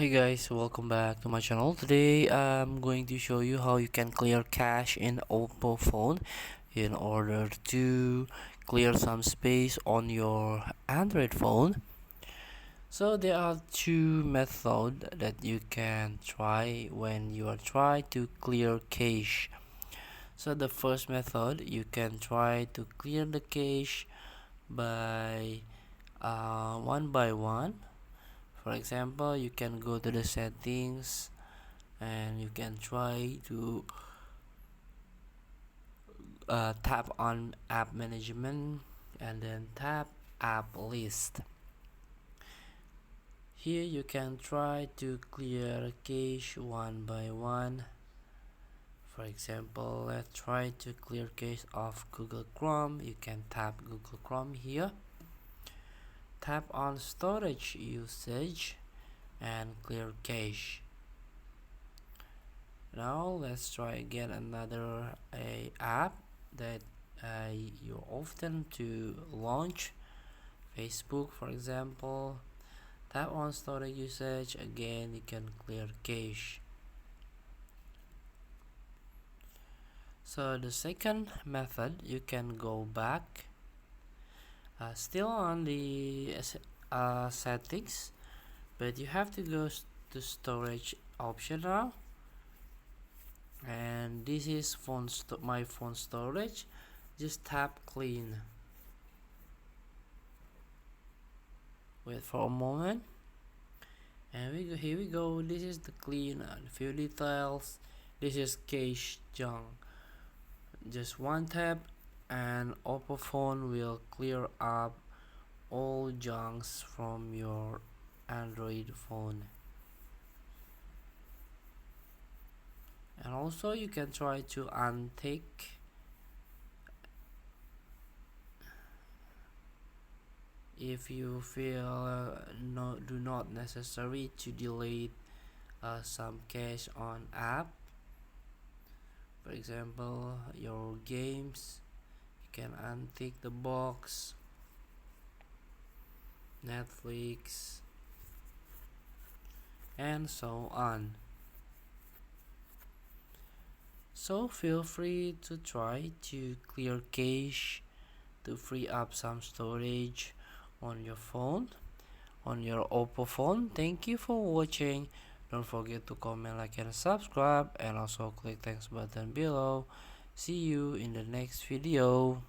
Hey guys, welcome back to my channel. Today I'm going to show you how you can clear cache in OPPO phone in order to clear some space on your Android phone. So there are two methods that you can try when you are trying to clear cache. So the first method, you can try to clear the cache by one by one. For example, you can go to the settings and you can try to tap on app management and then tap app list. Here you can try to clear cache one by one. For example, let's try to clear cache of Google Chrome. You can tap Google Chrome here, tap on storage usage and clear cache. Now let's try again another app that you often to launch. Facebook, for example, tap on storage usage. Again, you can clear cache. So the second method, you can go back, still on the settings, but you have to go to storage option now, and this is my phone storage. Just tap clean. Wait for a moment, and here we go. This is the clean and few details. This is cache junk. Just one tap and OPPO phone will clear up all junks from your Android phone. And also you can try to untick if you feel do not necessary to delete some cache on app. For example, your games, you can untick the box, Netflix, and so on. So feel free to try to clear cache to free up some storage on your phone, on your OPPO phone. Thank you for watching. Don't forget to comment, like, and subscribe, and also click thanks button below. See you in the next video.